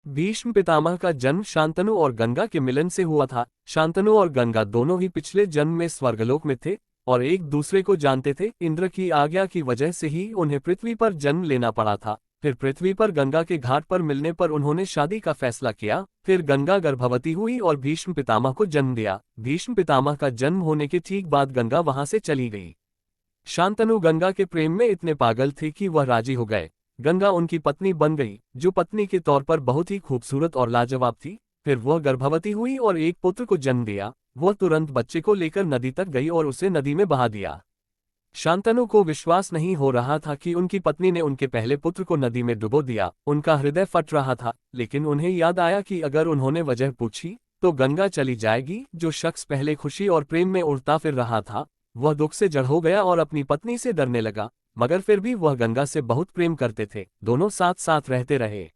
भीष्म पितामह का जन्म शांतनु और गंगा के मिलन से हुआ था। शांतनु और गंगा दोनों ही पिछले जन्म में स्वर्गलोक में थे और एक दूसरे को जानते थे। इंद्र की आज्ञा की वजह से ही उन्हें पृथ्वी पर जन्म लेना पड़ा था। फिर पृथ्वी पर गंगा के घाट पर मिलने पर उन्होंने शादी का फैसला किया। फिर गंगा गर्भवती हुई और भीष्म पितामह को जन्म दिया। भीष्म पितामह का जन्म होने के ठीक बाद गंगा वहां से चली गई। शांतनु गंगा के प्रेम में इतने पागल थे कि वह राजी हो गए। गंगा उनकी पत्नी बन गई, जो पत्नी के तौर पर बहुत ही खूबसूरत और लाजवाब थी। फिर वह गर्भवती हुई और एक पुत्र को जन्म दिया। वह तुरंत बच्चे को लेकर नदी तक गई और उसे नदी में बहा दिया। शांतनु को विश्वास नहीं हो रहा था कि उनकी पत्नी ने उनके पहले पुत्र को नदी में डुबो दिया। उनका हृदय फट रहा था, लेकिन उन्हें याद आया कि अगर उन्होंने वजह पूछी तो गंगा चली जाएगी। जो शख्स पहले खुशी और प्रेम में उड़ता फिर रहा था, वह दुख से जड़ हो गया और अपनी पत्नी से डरने लगा। मगर फिर भी वह गंगा से बहुत प्रेम करते थे। दोनों साथ साथ रहते रहे।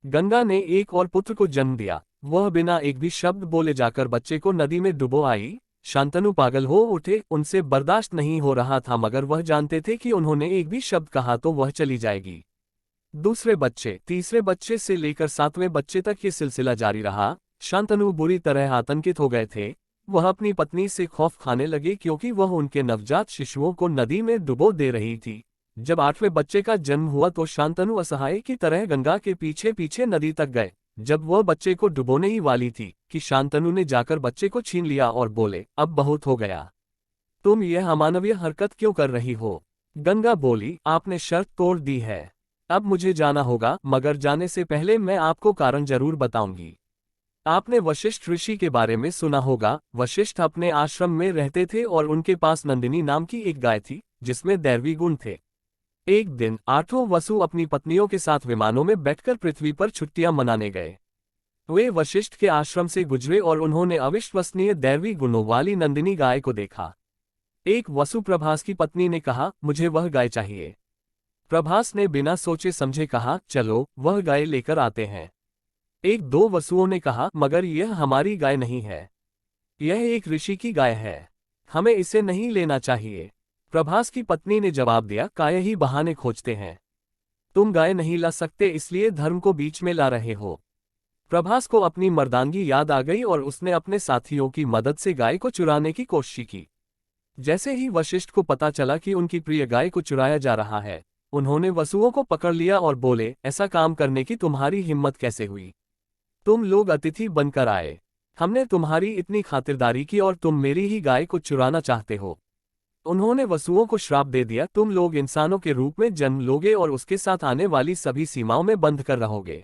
गंगा ने एक और पुत्र को जन्म दिया। वह बिना एक भी शब्द बोले जाकर बच्चे को नदी में डुबो आई। शांतनु पागल हो उठे, उनसे बर्दाश्त नहीं हो रहा था, मगर वह जानते थे कि उन्होंने एक भी शब्द कहा तो वह चली जाएगी। दूसरे बच्चे, तीसरे बच्चे से लेकर 7वें बच्चे तक ये सिलसिला जारी रहा। शांतनु बुरी तरह आतंकित हो गए थे। वह अपनी पत्नी से खौफ खाने लगे, क्योंकि वह उनके नवजात शिशुओं को नदी में डुबो दे रही थी। जब 8वें बच्चे का जन्म हुआ तो शांतनु असहाय की तरह गंगा के पीछे पीछे नदी तक गए। जब वह बच्चे को डुबोने ही वाली थी कि शांतनु ने जाकर बच्चे को छीन लिया और बोले, अब बहुत हो गया, तुम यह अमानवीय हरकत क्यों कर रही हो? गंगा बोली, आपने शर्त तोड़ दी है, अब मुझे जाना होगा, मगर जाने से पहले मैं आपको कारण जरूर बताऊंगी। आपने वशिष्ठ ऋषि के बारे में सुना होगा। वशिष्ठ अपने आश्रम में रहते थे और उनके पास नंदिनी नाम की एक गाय थी, जिसमें दैवी गुण थे। एक दिन 8 वसु अपनी पत्नियों के साथ विमानों में बैठकर पृथ्वी पर छुट्टियां मनाने गए। वे वशिष्ठ के आश्रम से गुजरे और उन्होंने अविश्वसनीय दैवी गुणों वाली नंदिनी गाय को देखा। एक वसु प्रभास की पत्नी ने कहा, मुझे वह गाय चाहिए। प्रभास ने बिना सोचे समझे कहा, चलो वह गाय लेकर आते हैं। एक दो वसुओं ने कहा, मगर यह हमारी गाय नहीं है, यह एक ऋषि की गाय है, हमें इसे नहीं लेना चाहिए। प्रभास की पत्नी ने जवाब दिया, काय ही बहाने खोजते हैं, तुम गाय नहीं ला सकते इसलिए धर्म को बीच में ला रहे हो। प्रभास को अपनी मर्दानगी याद आ गई और उसने अपने साथियों की मदद से गाय को चुराने की कोशिश की। जैसे ही वशिष्ठ को पता चला कि उनकी प्रिय गाय को चुराया जा रहा है, उन्होंने वसुओं को पकड़ लिया और बोले, ऐसा काम करने की तुम्हारी हिम्मत कैसे हुई? तुम लोग अतिथि बनकर आए, हमने तुम्हारी इतनी खातिरदारी की और तुम मेरी ही गाय को चुराना चाहते हो। उन्होंने वसुओं को श्राप दे दिया, तुम लोग इंसानों के रूप में जन्म लोगे और उसके साथ आने वाली सभी सीमाओं में बंध कर रहोगे।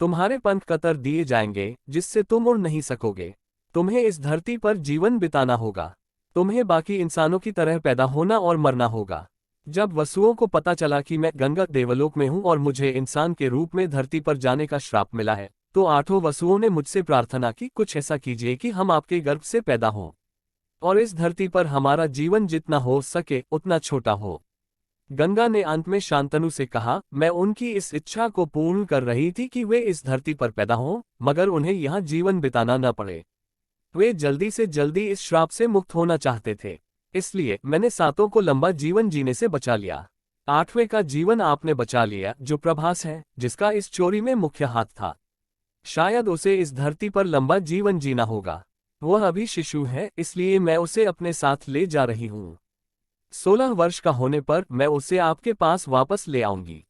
तुम्हारे पंख कतर दिए जाएंगे, जिससे तुम उड़ नहीं सकोगे। तुम्हें इस धरती पर जीवन बिताना होगा। तुम्हें बाकी इंसानों की तरह पैदा होना और मरना होगा। जब वसुओं को पता चला कि मैं गंगा देवलोक में हूं और मुझे इंसान के रूप में धरती पर जाने का श्राप मिला है, तो 8 वसुओं ने मुझसे प्रार्थना की, कुछ ऐसा कीजिए कि हम आपके गर्भ से पैदा हों और इस धरती पर हमारा जीवन जितना हो सके उतना छोटा हो। गंगा ने अंत में शांतनु से कहा, मैं उनकी इस इच्छा को पूर्ण कर रही थी कि वे इस धरती पर पैदा हों, मगर उन्हें यहाँ जीवन बिताना न पड़े। वे जल्दी से जल्दी इस श्राप से मुक्त होना चाहते थे, इसलिए मैंने 7 को लंबा जीवन जीने से बचा लिया। 8वें का जीवन आपने बचा लिया, जो प्रभास है, जिसका इस चोरी में मुख्य हाथ था। शायद उसे इस धरती पर लंबा जीवन जीना होगा। वह अभी शिशु है, इसलिए मैं उसे अपने साथ ले जा रही हूँ। 16 वर्ष का होने पर मैं उसे आपके पास वापस ले आऊंगी।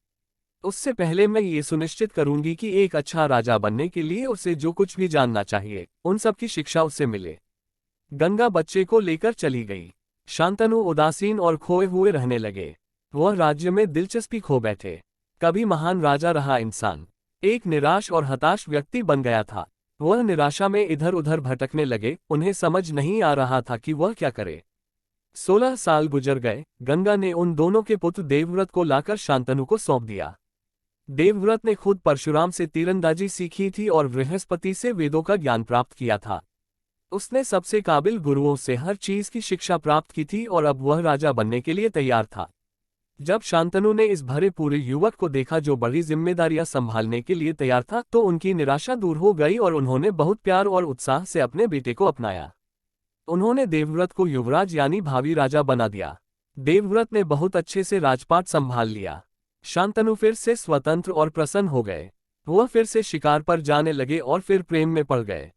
उससे पहले मैं ये सुनिश्चित करूंगी कि एक अच्छा राजा बनने के लिए उसे जो कुछ भी जानना चाहिए, उन सब की शिक्षा उसे मिले। गंगा बच्चे को लेकर चली गई। शांतनु उदासीन और खोए हुए रहने लगे। वह राज्य में दिलचस्पी खो बैठे। कभी महान राजा रहा इंसान एक निराश और हताश व्यक्ति बन गया था। वह निराशा में इधर उधर भटकने लगे। उन्हें समझ नहीं आ रहा था कि वह क्या करे। 16 साल गुजर गए। गंगा ने उन दोनों के पुत्र देवव्रत को लाकर शांतनु को सौंप दिया। देवव्रत ने खुद परशुराम से तीरंदाजी सीखी थी और बृहस्पति से वेदों का ज्ञान प्राप्त किया था। उसने सबसे काबिल गुरुओं से हर चीज की शिक्षा प्राप्त की थी और अब वह राजा बनने के लिए तैयार था। जब शांतनु ने इस भरे पूरे युवक को देखा जो बड़ी जिम्मेदारियां संभालने के लिए तैयार था, तो उनकी निराशा दूर हो गई और उन्होंने बहुत प्यार और उत्साह से अपने बेटे को अपनाया। उन्होंने देवव्रत को युवराज यानी भावी राजा बना दिया। देवव्रत ने बहुत अच्छे से राजपाट संभाल लिया। शांतनु फिर से स्वतंत्र और प्रसन्न हो गए। वह फिर से शिकार पर जाने लगे और फिर प्रेम में पड़ गए।